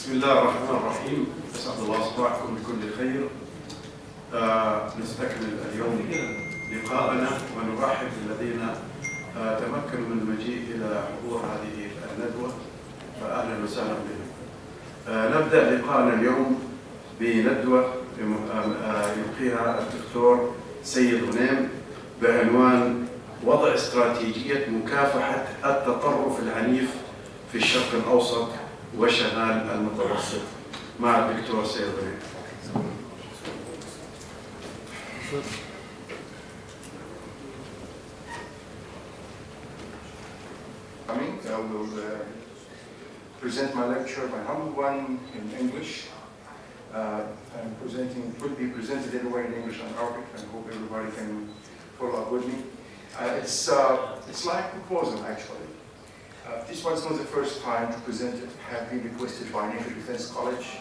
بسم الله الرحمن الرحيم. أسعد الله صباحكم بكل خير. نستكمل اليوم لقاءنا ونرحب بالذين تمكنوا من المجيء إلى حضور هذه الندوة، فأهلا وسهلا بهم. نبدأ لقاءنا اليوم بندوة يلقيها الدكتور سيد غنيم بعنوان وضع استراتيجية مكافحة التطرف العنيف في الشرق الأوسط وشمال المتوسط، مع الدكتور سيد غنيم. I will present my lecture, my humble one, in English. It will be presented anyway in English and Arabic, and I hope everybody can follow up with me. It's like a proposal, actually. This one's not the first time to present it. I have been requested by Naval Defense College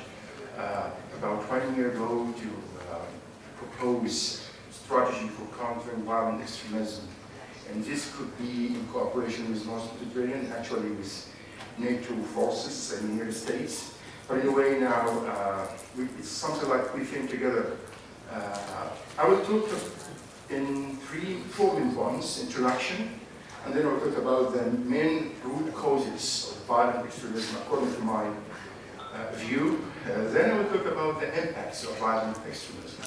about 1 year ago to propose strategy for countering violent extremism. And this could be in cooperation with North Mediterranean, actually with NATO forces and the United States. But in a way now, it's something like we think together. I will talk in four main points: introduction, and then I'll talk about the main root causes of violent extremism according to my view. Then I will talk about the impacts of violent extremism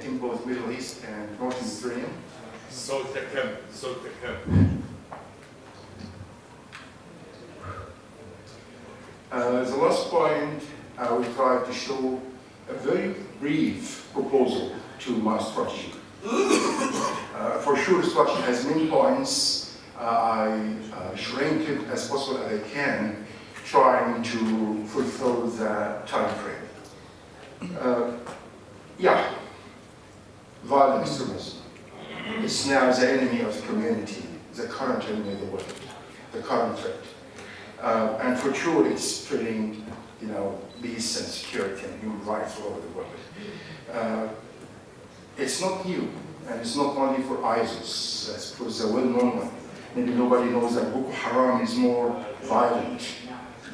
in both Middle East and North Mediterranean. The last point, I will try to show a very brief proposal to my strategy. For sure, the strategy has many points. I shrink it as possible as I can, trying to fulfill the time frame. Violent extremism is now the enemy of the community, the current enemy of the world, the current threat. And for sure, it's spreading, peace and security and human rights all over the world. It's not new, and it's not only for ISIS. It was a well-known one. Maybe nobody knows that Boko Haram is more violent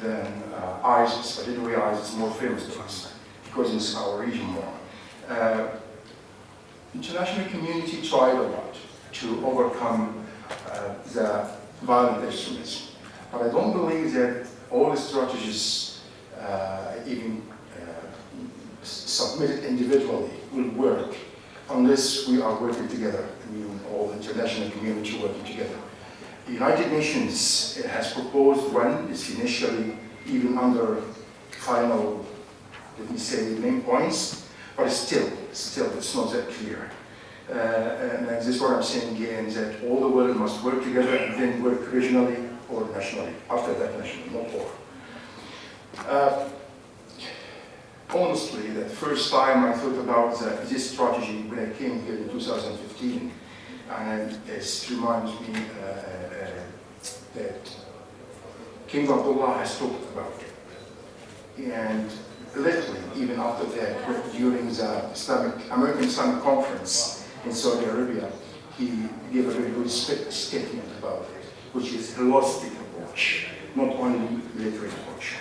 than ISIS, but anyway, ISIS is more famous to us because it's our region more. International community tried a lot to overcome the violent extremism. But I don't believe that all the strategies, even submitted individually, will work unless we are working together. All the international community working together. The United Nations has proposed one. It's initially even under final, let me say, main points, but still, it's not that clear. And this is what I'm saying again, that all the world must work together and then work regionally or nationally. After that, nationally, not more. Honestly, the first time I thought about this strategy when I came here in 2015, and it reminds me that King Abdullah has talked about it. And lately, even after that, during the American Islamic Conference in Saudi Arabia, he gave a very good statement about it, which is a holistic approach, not only military approach.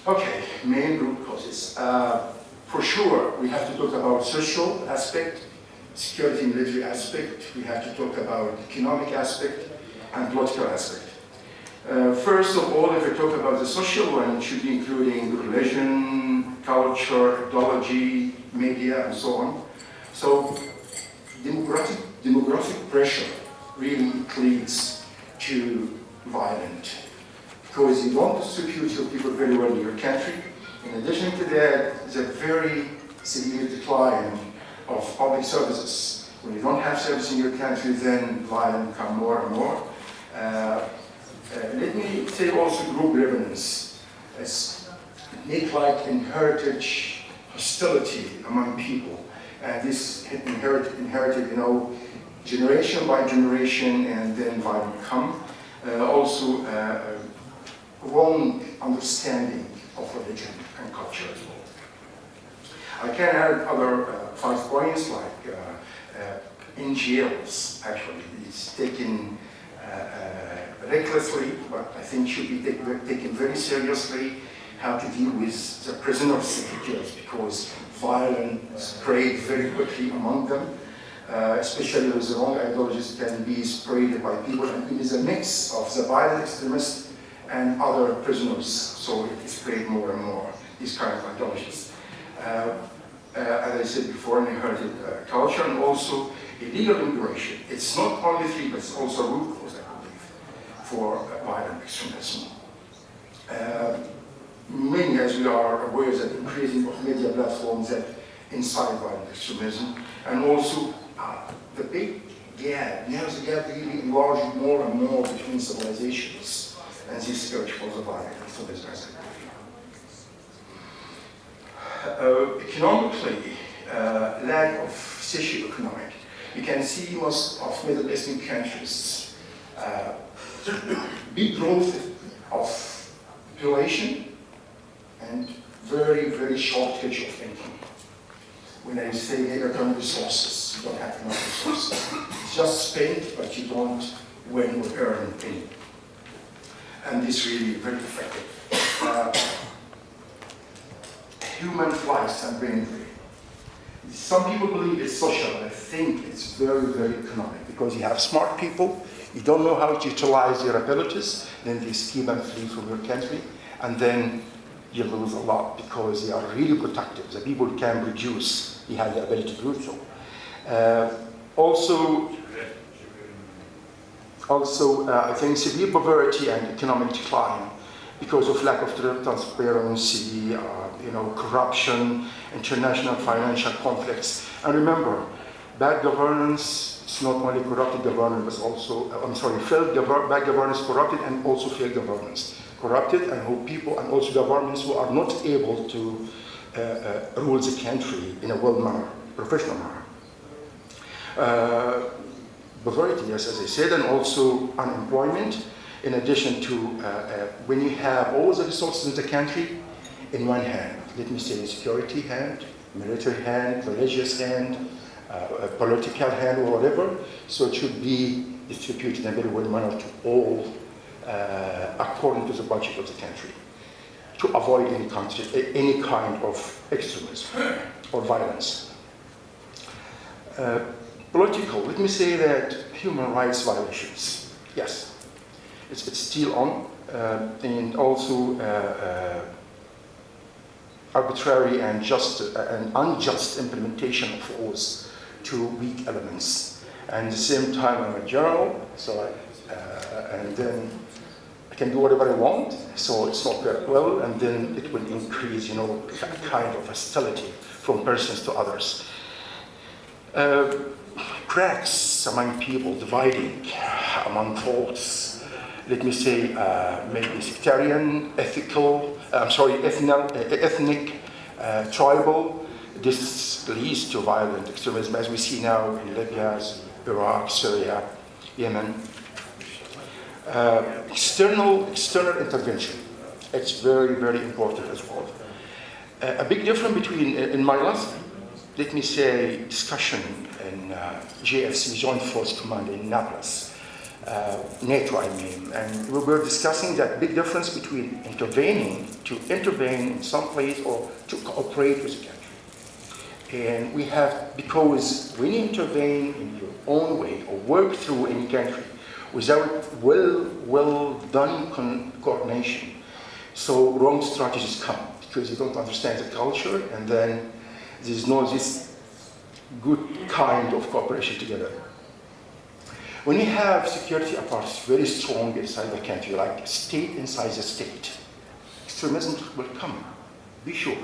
Okay, main root causes. For sure, we have to talk about social aspect, security military aspect. We have to talk about economic aspect and political aspect. First of all, if we talk about the social one, it should be including religion, culture, ideology, media, and so on. So demographic pressure really leads to violence, because you don't distribute your people very well in your country. In addition to that, there's a very severe decline of public services. When you don't have service in your country, then violence comes more and more. Let me say also group governance. It's like inherited hostility among people. And this inherited, generation by generation, and then violence come. Also, wrong understanding of religion and culture as well. I can add other 5 points, like in jails, actually, it's taken recklessly, but I think should be taken very seriously, how to deal with the prisoners in jails, because violence spread very quickly among them, especially with the wrong ideologies can be spread by people, and it is a mix of the violent extremists and other prisoners, so it is spread more and more, these kind of ideologies. As I said before, an inherited culture, and also illegal immigration. It's not only free, but it's also root cause, I believe, for violent extremism. Many, as we are aware, that increasing of media platforms that incite violent extremism, and also the big gap, now the gap really enlarged more and more between civilizations and this search for the violent extremism. Economically, lack of socio-economic. You can see most of Middle Eastern countries, big growth of population and very, very shortage of income. When I say negative resources, you don't have enough resources. It's just spent, but you don't win or earn any. And this really very effective. Human flights and brain drain. Some people believe it's social, but I think it's very, very economic, because you have smart people, you don't know how to utilize their abilities, then they escape and flee from your country, and then you lose a lot because they are really productive. The people can produce, they have the ability to do so. Also, I think severe poverty and economic decline because of lack of transparency, corruption, international financial conflicts. And remember, bad governance is not only corrupted governance, but also, bad governance corrupted and also failed governance. Corrupted and who people and also governments who are not able to rule the country in a well manner, professional manner. Poverty, yes, as I said, and also unemployment. In addition to when you have all the resources in the country in one hand, let me say security hand, military hand, religious hand, political hand, or whatever, so it should be distributed in a very well manner to all according to the budget of the country, to avoid any kind of extremism or violence. Political, let me say that human rights violations, yes. It's still on, and also arbitrary and unjust implementation of laws to weak elements. And at the same time, I'm a journal, so and then I can do whatever I want, so it's not very well, and then it will increase, a kind of hostility from persons to others. Cracks among people, dividing among thoughts. Let me say, maybe sectarian, ethnic, tribal. This leads to violent extremism, as we see now in Libya, Iraq, Syria, Yemen. External intervention. It's very, very important as well. A big difference between, in my last, let me say, discussion in JFC, Joint Force Command in Naples. NATO, I mean, and we were discussing that big difference between intervene in some place or to cooperate with the country. And we have, because when you intervene in your own way or work through any country without well done coordination, so wrong strategies come because you don't understand the culture, and then there's no this good kind of cooperation together. When you have security apparatus very strong inside the country, like a state inside the state, extremism will come, be sure.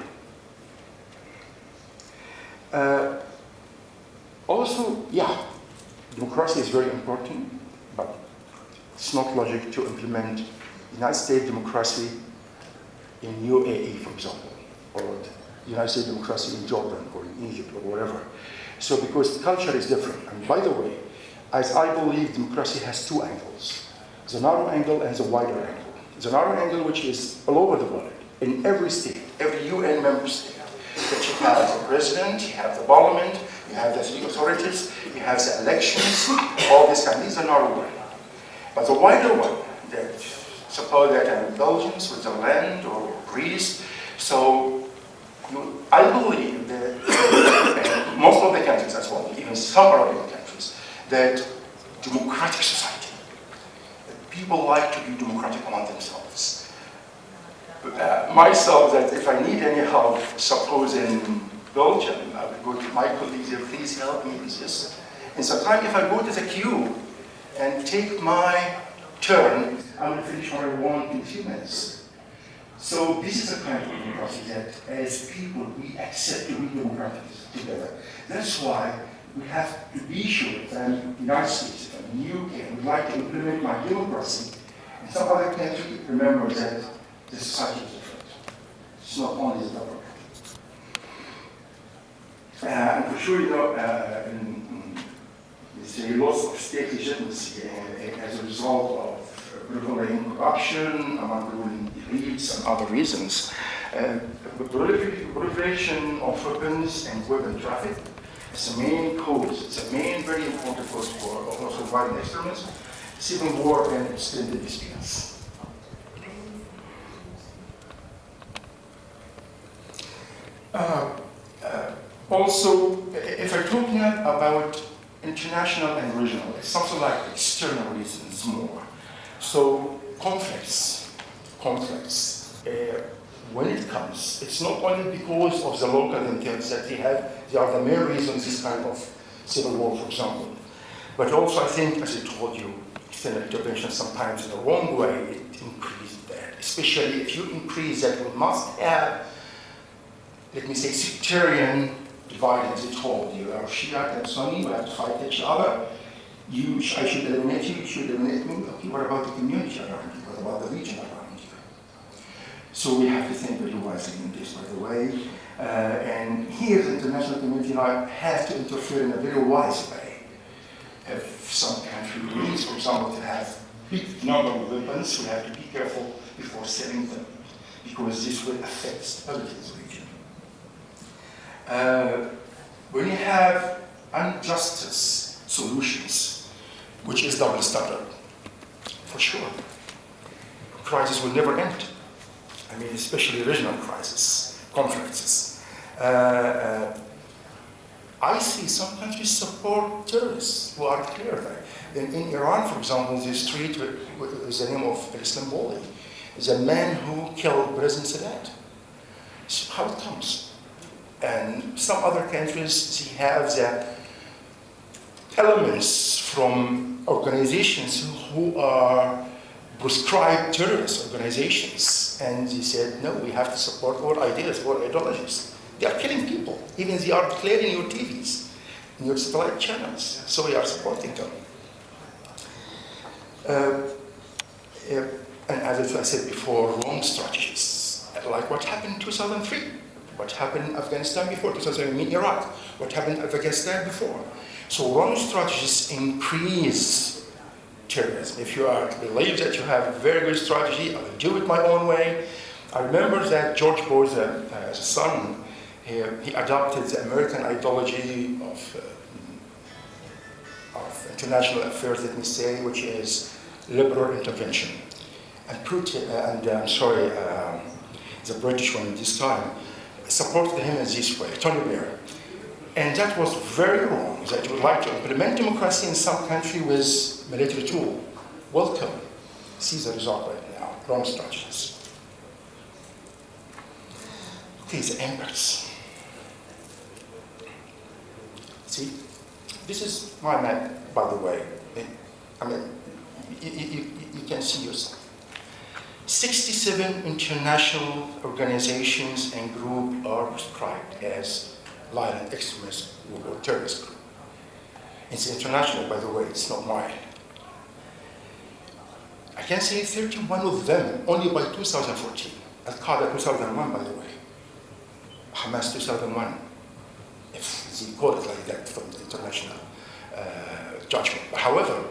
Also, democracy is very important, but it's not logic to implement United States democracy in UAE, for example, or United States democracy in Jordan or in Egypt or wherever. So because the culture is different. And by the way, as I believe, democracy has two angles, the narrow angle and the wider angle. The narrow angle, which is all over the world, in every state, every UN member state, that you have the president, you have the parliament, you have the three authorities, you have the elections, all this kind. These are narrow one. But the wider one, that suppose that I'm in Belgium, Switzerland, or Greece. So I believe that, and most of the countries as well, even some Arabian countries, that democratic society, that people like to be democratic among themselves. Myself, that if I need any help, suppose in Belgium, I would go to my colleagues here, please help me with this. And sometimes if I go to the queue and take my turn, I will finish what I want in a few minutes. So this is a kind of democracy that as people we accept to be democratic together. That's why we have to be sure that in the United States and the UK would like to implement my democracy. In some other countries, remember that the society is different. It's not only the government. And for sure, you know, there's a loss of state legitimacy as a result of prevailing corruption among the ruling elites and other reasons. The proliferation of weapons and weapon traffic is the main cause. It's the main very important cause for also violent extremism, civil war, and extended disputes. Also, if we're talking about international and regional, it's something like external reasons more. So conflicts, when it comes, it's not only because of the local intents that they have, they are the main reasons this kind of civil war, for example. But also I think, as I told you, external intervention sometimes in the wrong way, it increases that. Especially if you increase that, we must have, let me say, sectarian divide, as I told you. Our Shia and Sunni, we have to fight each other. I should eliminate you should eliminate me. Okay, what about the community around you? What about the region around you? So we have to think very wisely in this, by the way. And here the international community now has to interfere in a very wise way. If some country needs, for example, to have big number of weapons, we have to be careful before selling them, because this will affect stability in the region. When you have injustice solutions, which is double standard, for sure, crisis will never end. I mean, especially regional crisis, conflicts. I see some countries support terrorists who are clear there. In Iran, for example, the street with the name of Istanbuli is a man who killed President Sadat. So how it comes? And some other countries, they have the elements from organizations who are prescribed terrorist organizations. And they said, no, we have to support our ideas, our ideologies. They are killing people. Even they are declared in your TVs, in your satellite channels. So we are supporting them. And as I said before, wrong strategies, like what happened in 2003. What happened in Afghanistan before 2003, in Iraq? What happened in Afghanistan before? So wrong strategies increase terrorism. If you believe that you have a very good strategy, I will do it my own way. I remember that George Bush, as a son, he adopted the American ideology of international affairs, let me say, which is liberal intervention. And the British one this time supported him in this way, Tony Blair. And that was very wrong, that you would like to implement democracy in some country with military tool. Welcome. See the result right now, wrong strategies. Okay, the impacts. See, this is my map, by the way. I mean, you can see yourself. 67 international organizations and groups are prescribed as violent extremist or terrorist group. It's international, by the way, it's not mine. I can say 31 of them only by 2014. Al-Qaeda 2001, by the way. Hamas 2001, if they call it like that from the international judgment. However,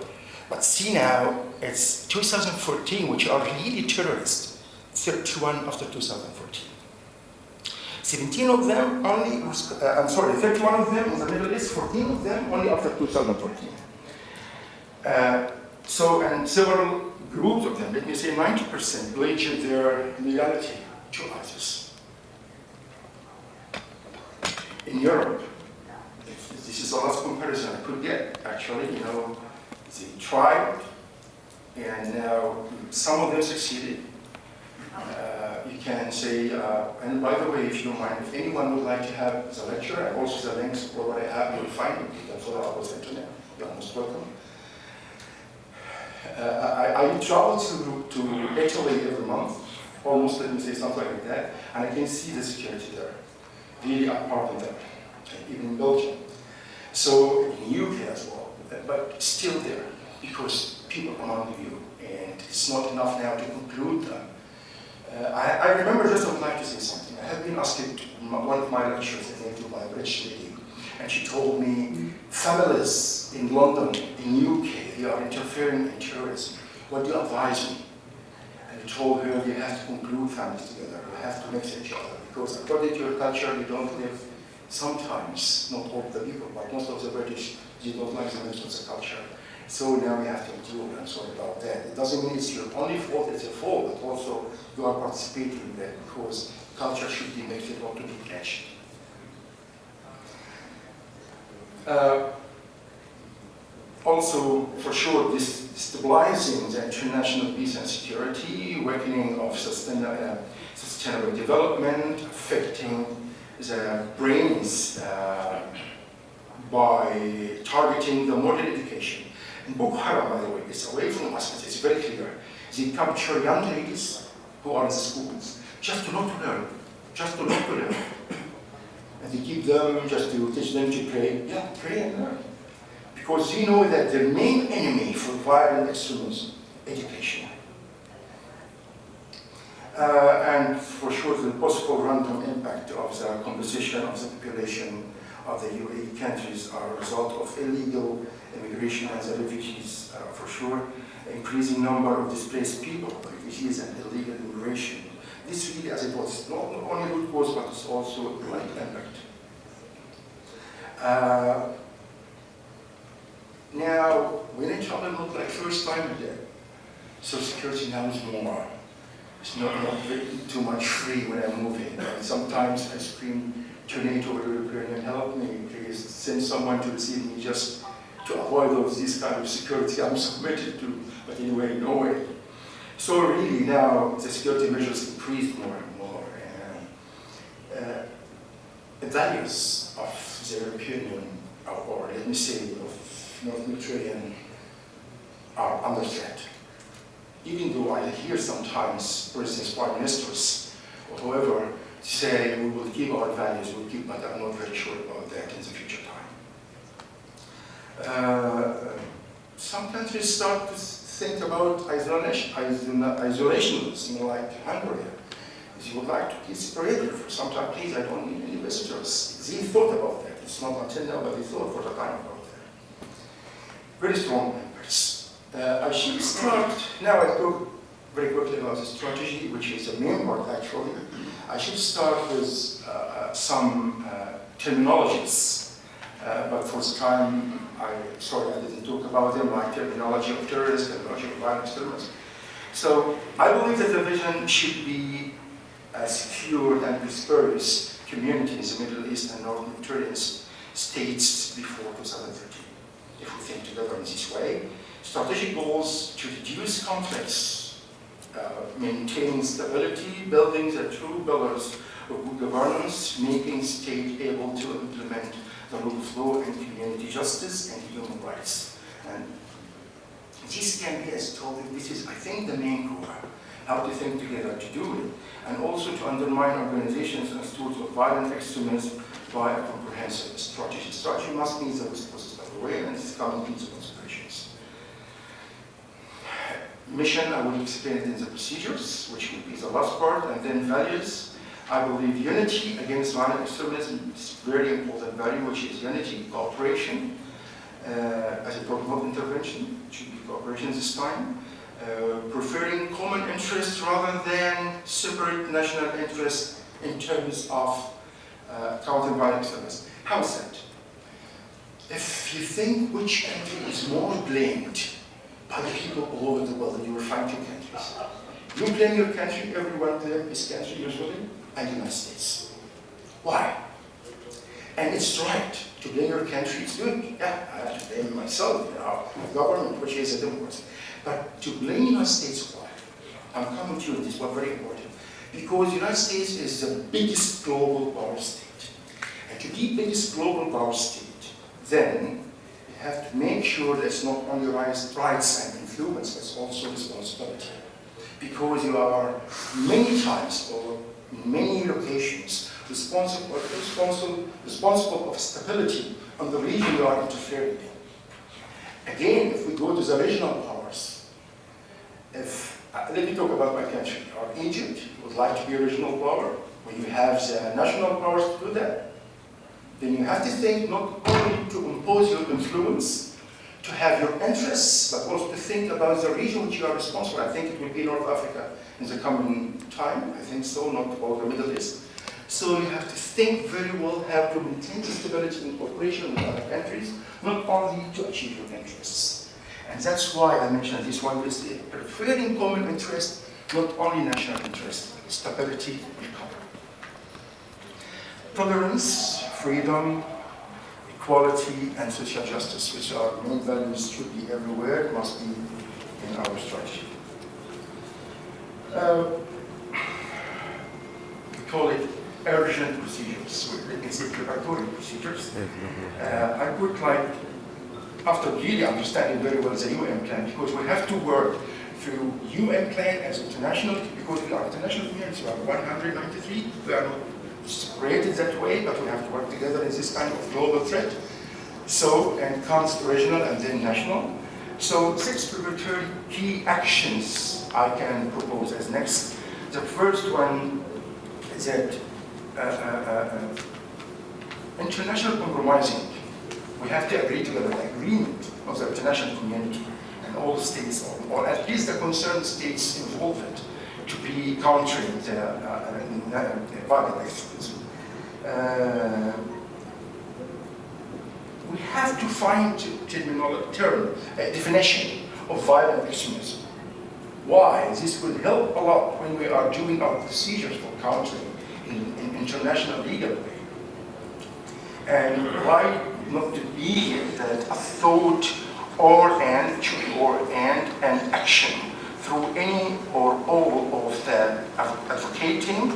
but see now, it's 2014, which are really terrorists, 31 after 2014. 17 of them only, 31 of them in the Middle East, 14 of them only after 2014. And several groups of them, let me say 90%, pledged their loyalty to ISIS. In Europe, this is the last comparison I could get, actually, you know, they tried, and now some of them succeeded. You can say, and by the way, if you don't mind, if anyone would like to have the lecture and also the links for what I have, you'll find it. You can follow up with the internet. You're most welcome. I travel to Italy every month, almost, let me say something like that, and I can see the security there, really important there, even in Belgium. So in the UK as well, but still there, because people among you, and it's not enough now to conclude them. I remember just I would like to say something. I have been asked one of my lecturers by a British lady, and she told me, families in London, in UK, they are interfering in terrorism. What do you advise me? And I told her, you have to conclude families together. You have to mix each other, because according to your culture, you don't live, sometimes, not all the people, but most of the British, they don't like the mix of the culture. So now we have to include, I'm sorry about that. It doesn't mean it's your only fault, it's a fault, but also you are participating in that, because culture should be mixed, not to be clashed. Also, for sure, this stabilizing the international peace and security, weakening of sustainable development, affecting the brains by targeting the modern education. And Boko Haram, by the way, is away from us, but it's very clear. They capture young ladies who are in the schools, just to not to learn, just to not to learn. And they keep them just to teach them to pray. Yeah, pray and learn. Because you know that the main enemy for violent extremism, education. And for sure the possible random impact of the composition of the population of the UAE countries are a result of illegal immigration and the refugees, for sure, increasing number of displaced people, refugees and illegal immigration. This really, as it was, not only root cause, but it's also right impact. Now, when I travel, not like first time there, so security now is more. It's not too much free when I'm moving. And sometimes I scream to NATO or European, help me, please send someone to receive me just to avoid this kind of security I'm submitted to. But anyway, no way. So really now the security measures increased more and more. And the values of the European Union, or let me say of North Mediterranean, are under threat. Even though I hear sometimes presidents, prime ministers, or whoever, say we will keep our values, we'll keep, but I'm not very sure about that in the future time. Some countries start to think about isolationism, like Hungary. They would like to be separated for some time. Please, I don't need any visitors. They thought about that. It's not until now, but they thought for the time about that. Very strong members. I should start, now I talk very quickly about the strategy, which is the main part actually. I should start with some terminologies, but for the time, sorry I didn't talk about them, like terminology of terrorism, terminology of violent extremism. So I believe that the vision should be a secure and prosperous community in the Middle East and North Mediterranean states before 2013. If we think together in this way, strategic goals to reduce conflicts, maintain stability, building the true pillars of good governance, making state able to implement the rule of law and community justice and human rights. And this can be as told, this is, I think, the main core, how to think together to do it, and also to undermine organizations and tools of violent extremism by a comprehensive strategy. Strategy must mean the process of awareness, common principles, operations. Mission, I will explain it in the procedures, which will be the last part, and then values. I believe unity against violent extremism is a very important value, which is unity, cooperation, as a promote intervention, it should be cooperation this time, preferring common interests rather than separate national interests in terms of countering violent extremism. How is that? If you think which country is more blamed by the people all over the world, and you will find two countries. You blame your country, everyone there is country usually, and the United States. Why? And it's right to blame your country, it's good. Yeah, I have to blame myself, my government, which is a democracy. But to blame the United States, why? I'm coming to you with this one very important. Because the United States is the biggest global power state. And to be biggest global power state, then you have to make sure that it's not only rights and influence, but it's also responsibility. Because you are many times or in many locations responsible of stability on the region you are interfering in. Again, if we go to the regional powers, let me talk about my country. Or Egypt would like to be a regional power. When you have the national powers to do that, then you have to think not only to impose your influence, to have your interests, but also to think about the region which you are responsible. I think it will be North Africa in the coming time. I think so, not about the Middle East. So you have to think very well how to maintain stability and cooperation with other countries, not only to achieve your interests. And that's why I mentioned this one is the preferring common interest, not only national interest, stability and common. Tolerance, freedom, equality, and social justice, which are main values, should be everywhere, must be in our strategy. We call it urgent procedures. It's preparatory procedures. I would like, after really understanding very well the UN plan, because we have to work through UN plan as international, because we are international community, we are 193, we are not separated that way, but we have to work together in this kind of global threat. So, and comes regional and then national. So 6 preparatory key actions I can propose as next. The first one is that international compromising. We have to agree together, the agreement of the international community and all states, or at least the concerned states involved, to be countering the violent extremism. We have to find a definition of violent extremism. Why? This will help a lot when we are doing our procedures for countering in international legal way. And why not to be that a thought or an action through any or all of the advocating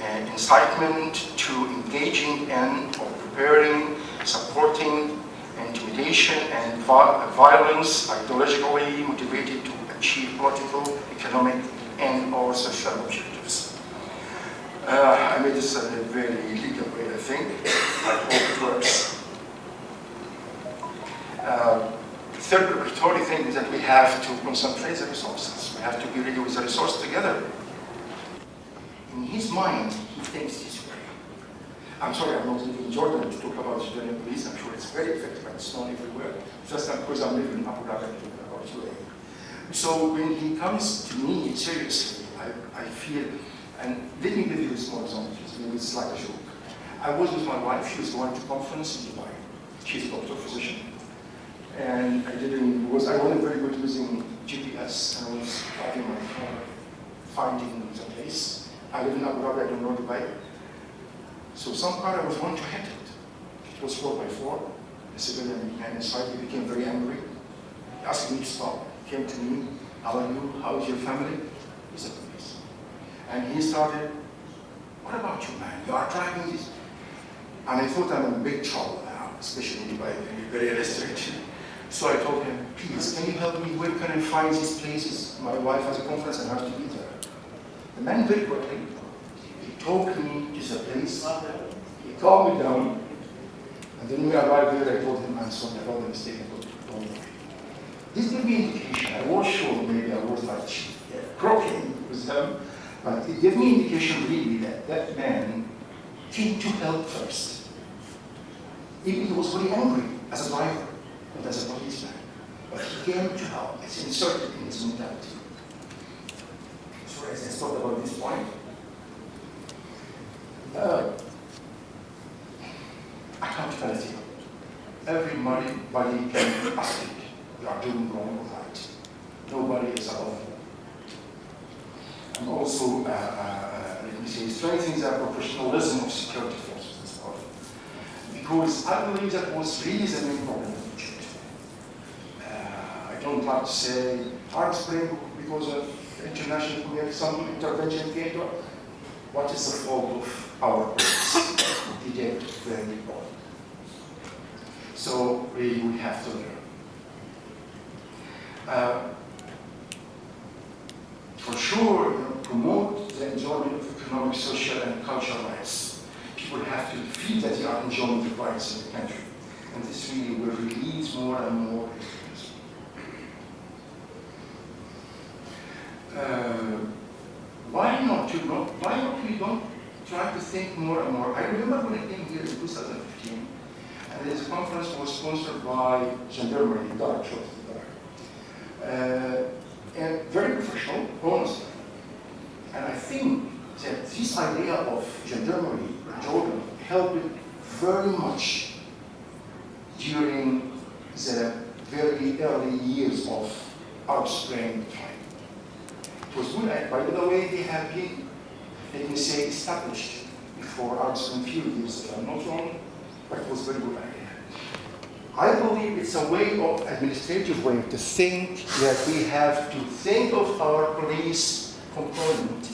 and incitement to engaging in or preparing, supporting intimidation and violence ideologically motivated to achieve political, economic, and or social objectives. I made this in a very legal way, I think. I hope it works. Third preparatory thing is that we have to concentrate the resources. We have to be ready with the resource together. In his mind, he thinks this way. I'm sorry, I'm not living in Jordan to talk about the Jordanian police. I'm sure it's very effective and it's known everywhere. Just because I'm living in Abu Dhabi, I'm talking about UAE. So when he comes to me seriously, I feel, and let me give you a small example, maybe it's like a joke. I was with my wife, she was going to a conference in Dubai. She's a doctor, physician. And I wasn't very good using GPS, and I was driving my car, finding the place. I live in Abu Dhabi, I don't know Dubai. So some car I was going to hit it. It was 4x4. The civilian man inside, he became very angry. He asked me to stop. He came to me, how are you? How is your family? He said, police. And he started, what about you, man? You are driving this. And I thought I'm in big trouble now, especially in Dubai, very restricted. So I told him, please, can you help me? Where can I find these places? My wife has a conference and I have to be there. The man very quickly, he took me to the place, he calmed me down, and then when we arrived there, I told him, I'm sorry about the mistake, don't worry. This gave me indication. I was sure maybe I was like croaking with them, but it gave me indication really that that man came to help first. Even he was very angry as a driver, not as a policeman. But he came to help. It's inserted in his mentality. So as I thought about this point, accountability. Everybody can ask it. You are doing wrong or right. Nobody is above law. And also, let me say, strengthening the professionalism of security forces as well. Because I believe that was really the main problem of Egypt. I don't like to say Arab Spring because of international community, some intervention came to us. What is the fault of our police? They did very well. So really we have to learn. For sure, promote the enjoyment of economic, social, and cultural rights. People have to feel that they are enjoying the rights in the country. And this really will release more and more extremism. Why not we don't try to think more and more? I remember when I came here in 2015, and this conference was sponsored by Gendarmerie, and very professional, honestly. And I think that this idea of Gendarmerie in Jordan helped very much during the very early years of Arab Spring time. It was good, by the way, they have been, let me say, established before Arab Spring few years, if I'm not wrong, but it was very good idea. I believe it's a way of administrative way to think that we have to think of our police component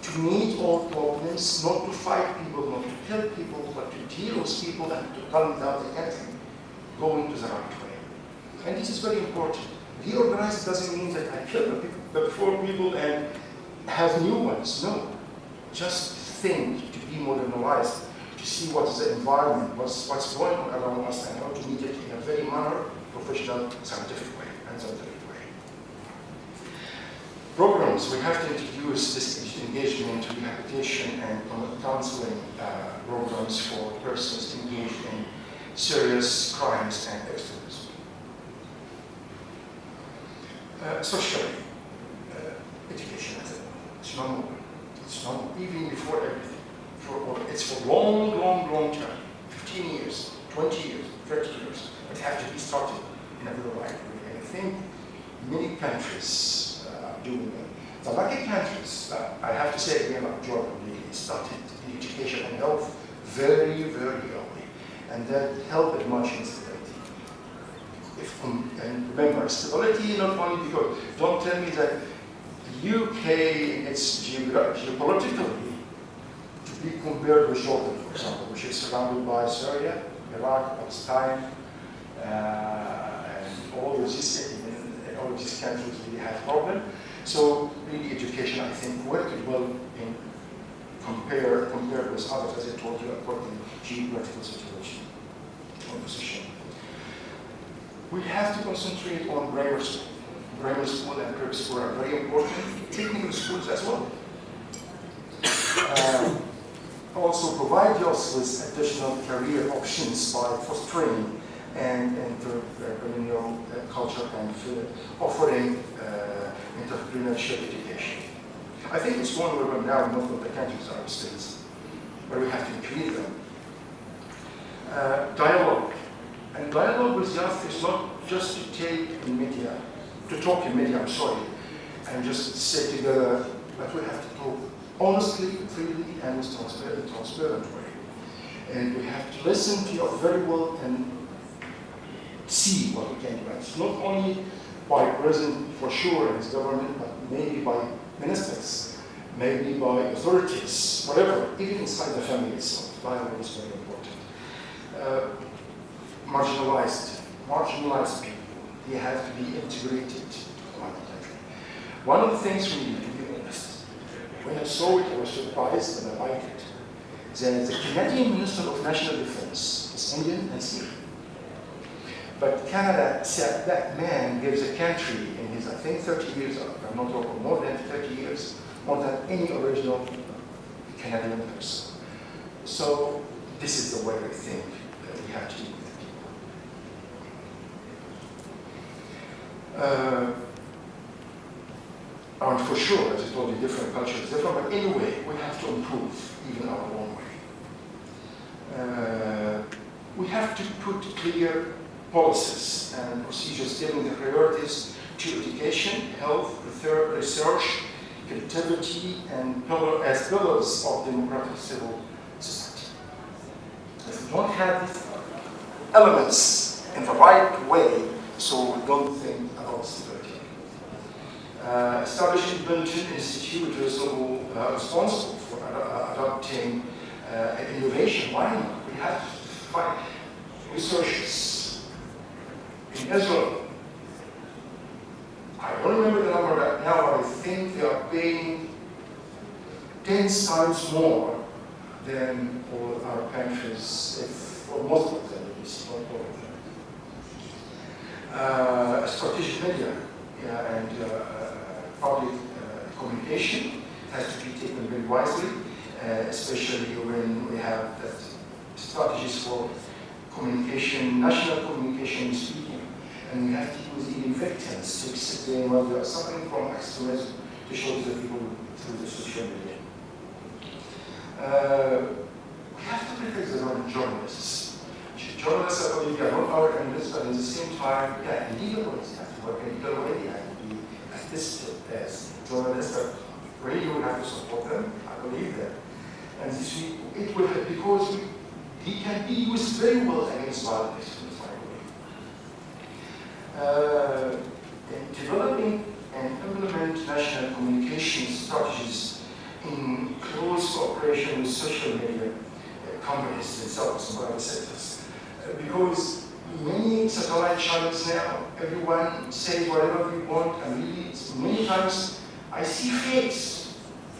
to meet all problems, not to fight people, not to kill people, but to deal with people and to calm down the country, going to the right way. And this is very important. Reorganize doesn't mean that I kill the four people and have new ones. No. Just think to be modernized, to see what is the environment, what's going on around us, and how to meet it in a very manner, professional, scientific way, and scientific way. Programs, we have to introduce this engagement, rehabilitation, and counseling programs for persons engaged in serious crimes and extremism. Socially, education, it's normal. It's normal, even before everything. It's for long term, 15 years, 20 years, 30 years. It has to be started in a very right way. And I think many countries are doing it. The lucky countries, I have to say again, like Jordan, they started the education and health very, very early. And that helped much in stability. And remember, stability not only because, don't tell me that the UK, it's geopolitically, be compared with Jordan, for example, which is surrounded by Syria, Iraq, Palestine, and all of these countries really have problems. So really education, I think, worked well in compared with others, as I told you, according to geographical situation or position. We have to concentrate on grammar school. Grammar school and prep school are very important. Technical schools as well. Also provide us with additional career options by fostering and entrepreneurial culture and offering entrepreneurship education. I think it's one where now most of the countries are states, where we have to increase them. Dialogue. And dialogue with youth is not just to take in media, to talk in media, I'm sorry, and just sit together, but we have to talk honestly, freely, and with transparent way. And we have to listen to you very well and see what we can do. It's not only by president, for sure, in his government, but maybe by ministers, maybe by authorities, whatever, even inside the family itself. Dialogue is very important. Marginalized people, they have to be integrated in our country. One of the things we need to be honest, when I saw it, I was surprised and I liked it. The Canadian Minister of National Defense is Indian and Sikh. But Canada said that man gives a country in his, I think, 30 years, I'm not talking more than 30 years, more than any original Canadian person. So this is the way I think that we have to deal with people. And for sure, as I told you, different cultures, different, but anyway, we have to improve even our own way. We have to put clear policies and procedures dealing with the priorities to education, health, research, creativity, and as pillars of democratic civil society. If we don't have these elements in the right way, so we don't think about security. Establishing Benton Institute is responsible for adopting innovation. Why not? We have to find researchers in Israel. I don't remember the number right now, but I think they are paying 10 times more than all our countries, or most of them, at least, not all of them. Strategic media and public communication has to be taken very wisely, especially when we have that strategies for communication, national communication speaking, and we have to use even victims to explain what they are suffering from extremism to show to the people through the social media. We have to protect the journalists. Journalists are going to be on our analysts, but at the same time, legal ways have to work, and legal way have to be assisted as journalists. But really, we have to support them. I believe that, and this it will because he can be used very well against violent extremism. In developing and implement national communication strategies in close cooperation with social media companies themselves and private sectors. Because many satellite channels now, everyone says whatever we want, and really, many times I see fakes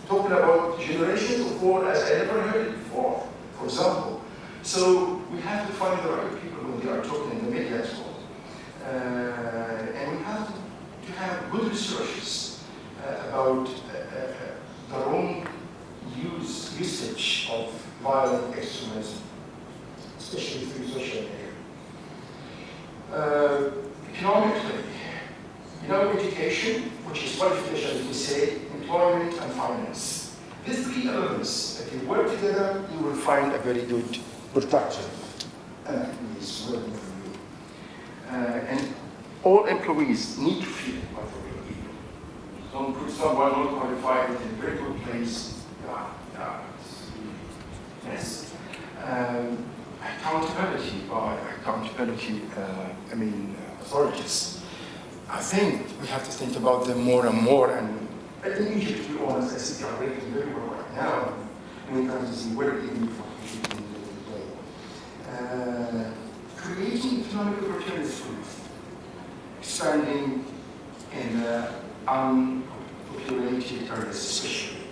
talking about generations of war as I never heard it before, for example. So we have to find the right people when they are talking in the media as well. And we have to have good researches about their own usage of violent extremism, especially through social media. Economically, education, which is qualification, as we say, employment and finance. These three elements, if you work together, you will find a very good, productive employees working for you. And all employees need to feel what they will give. Don't put someone not qualified in a very good place. Yes. Accountability by authorities. I think we have to think about them more and more. And in Egypt, to be honest, I think they are working very well right now. Many times we work even for Egypt in the way. Creating economic opportunities for youth, expanding in unpopulated areas especially.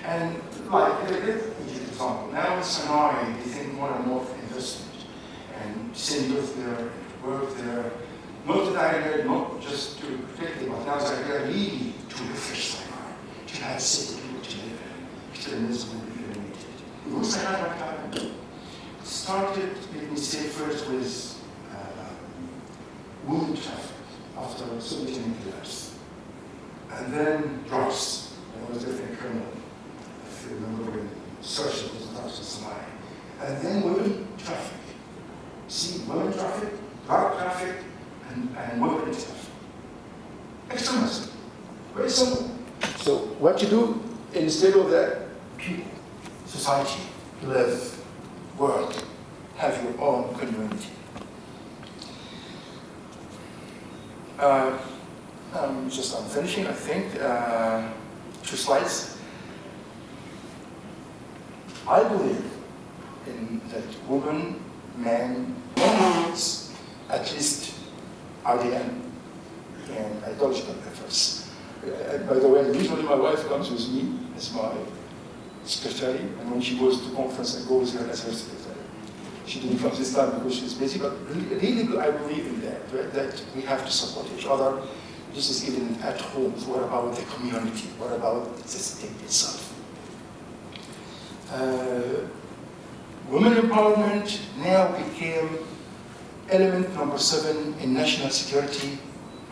And like Egypt example, now in Sinai, they think more and more of investment and send youth there, work there, not that not just to protect them, but now they're really to refresh Sinai, to have city people to live in. Extremism will be eliminated. Once Sinai happened, started, let me say first, with women traffic after Soviet Union collapse. And then drugs. There was definitely criminal. If you remember when search was attached to Sinai. And then women traffic. See, women traffic, drug traffic, and women traffic. Extremism. Very simple. So what you do instead of that, people, society, live, work, have your own community. I'm finishing, I think. 2 slides. I believe in that woman, man, at least IDM and ideological efforts. By the way, usually my wife comes with me as my secretary, and when she goes to conference, I go with her as her secretary. She didn't come this time because she's busy, but really I believe in that we have to support each other. This is even at home. What about the community? What about the state itself? Women empowerment now became element number 7 in national security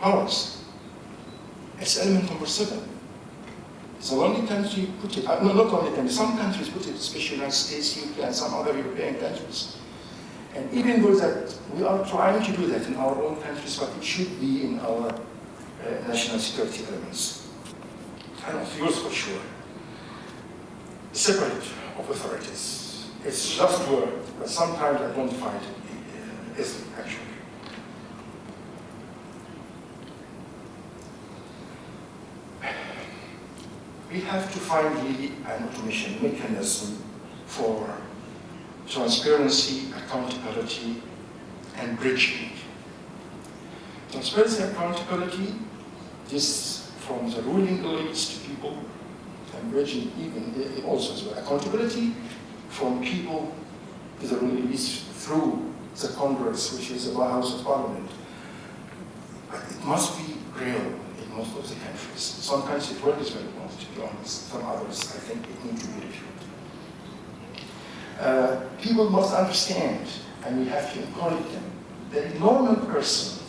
powers. It's element number 7. It's the only country put it, no, not only country, some countries put it, especially United States, UK, and some other European countries. And even though that we are trying to do that in our own countries, but it should be in our national security elements. I don't feel for sure. Separate of authorities. It's just word, but sometimes I don't find it easy, actually. We have to find really an automation mechanism for transparency, accountability, and bridging. Transparency and accountability, this from the ruling elites to people, and bridging even also as well. Accountability from people to the ruling elites through the Congress, which is the House of Parliament. But it must be real in most of the countries. Some countries it works very well, to be honest. Some others, I think, it needs to be reviewed. People must understand, and we have to encourage them, the normal person,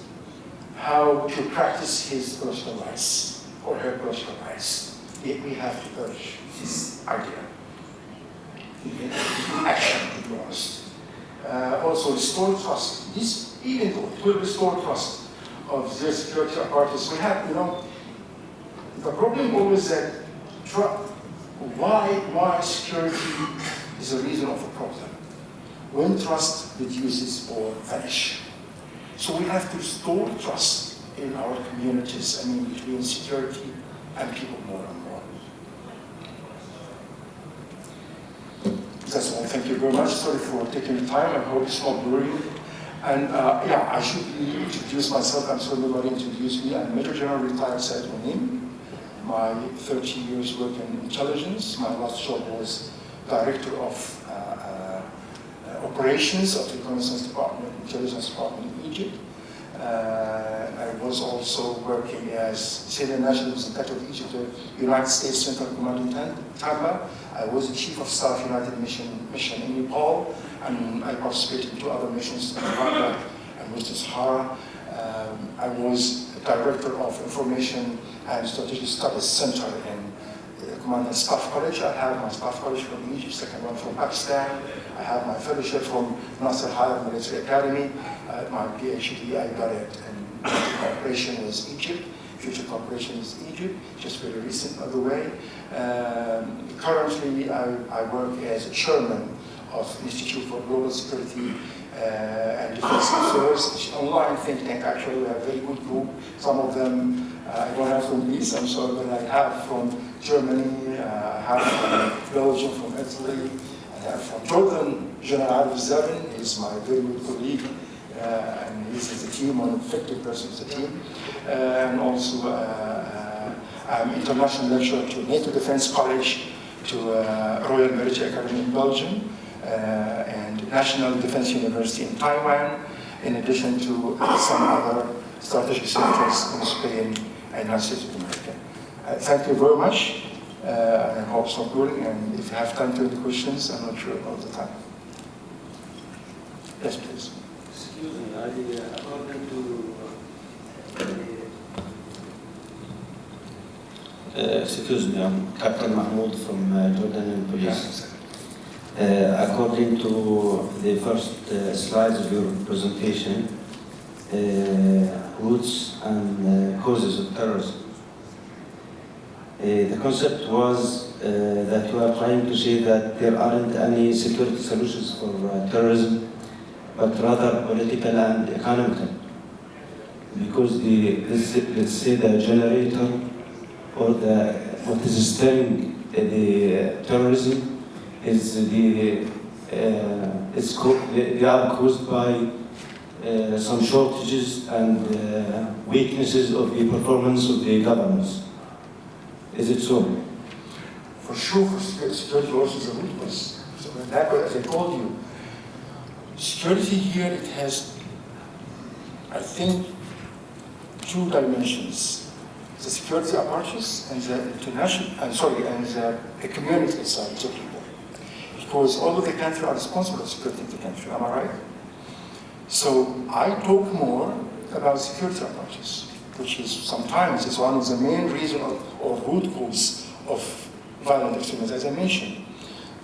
how to practice his personal rights or her personal rights. Yet we have to urge this idea. Action, to be honest. Also restore trust. This, even though it will restore trust of the security apparatus, we have, the problem always that why security is a reason of a problem. When trust reduces or vanishes. So we have to restore trust in our communities, between security and people more and more. That's all. Thank you very much. Sorry for taking the time. I hope it's not boring. And I should introduce myself. I'm sorry nobody introduced me. I'm Major General retired Said Ghoneim. My 30 years work in intelligence. My last job was Director of Operations of the Reconnaissance Department, Intelligence Department in Egypt. I was also working as Senior National Representative of Egypt, the United States Central Command in Tamba. I was the Chief of Staff United Mission in Nepal, and I participated in 2 other missions in Rwanda and Western Sahara. I was Director of Information and Strategic Studies Center in Command and Staff College. I have my Staff College from Egypt, second one from Pakistan. I have my fellowship from Nasser Higher Military Academy. My PhD, I got it in cooperation with Egypt. Future cooperation with Egypt, just very recent, by the way. Currently, I work as chairman of Institute for Global Security and Defense Affairs, which is an online think tank. Actually, we have a very good group. Some of them I don't have from Greece, I'm sorry, but I have from Germany, I have from Belgium, from Italy, I have from Jordan. General Arif Zabin is my very good colleague, and he's in the team, one of the 50 persons in the team. And also, I'm international lecturer to NATO Defense College, to Royal Military Academy in Belgium, and National Defense University in Taiwan, in addition to some other strategic centers in Spain and United States of America. Thank you very much, and I hope it's not boring, and if you have time to any questions, I'm not sure about the time. Yes, please. Excuse me, according to excuse me, I'm Captain Mahmoud from Jordanian Police. According to the first slides of your presentation, roots and causes of terrorism. The concept was that you are trying to say that there aren't any security solutions for terrorism, but rather political and economical. Because let's say the generator or what is stirring the terrorism is they are caused by some shortages and weaknesses of the performance of the governments. Is it so? For sure, for security also is a weakness. So that, as I told you, security here, it has, I think, 2 dimensions. The security apparatus and the international, and the community inside the people. Because all of the country are responsible for security in the country, am I right? So I talk more about security apparatus, which is sometimes is one of the main reasons or root cause of violent extremism, as I mentioned.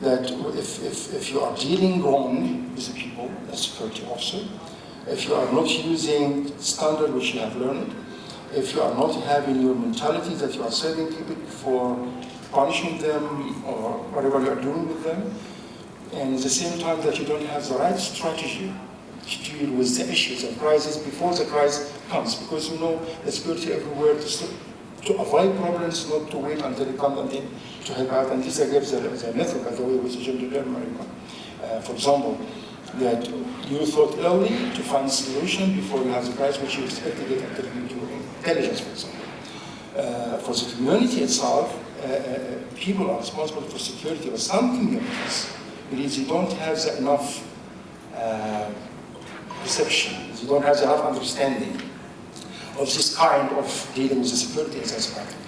That if you are dealing wrong with the people, as security officer, if you are not using standard which you have learned, if you are not having your mentality that you are serving people for punishing them or whatever you are doing with them, and at the same time that you don't have the right strategy to deal with the issues and crises before the crisis comes, because you know the security everywhere to avoid problems, not to wait until it comes and then to help out. And this gives the method, by the way, with the gender America. For example, that you thought early to find solution before you have the crisis, which you expect to get until you do intelligence, for example. For the community itself, people are responsible for security, but some communities believe they don't have enough perception, they don't have enough understanding of this kind of dealing with the security in that country.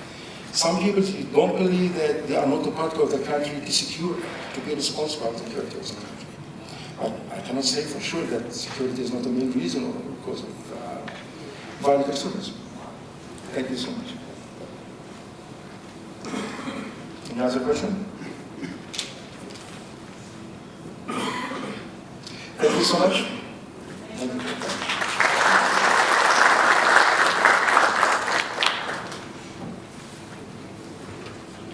Some people don't believe that they are not a part of the country to secure, to be responsible for the security of the country. But I cannot say for sure that security is not the main reason or because of violent extremism. Thank you so much. Any other question? Thank you so much. Thank you.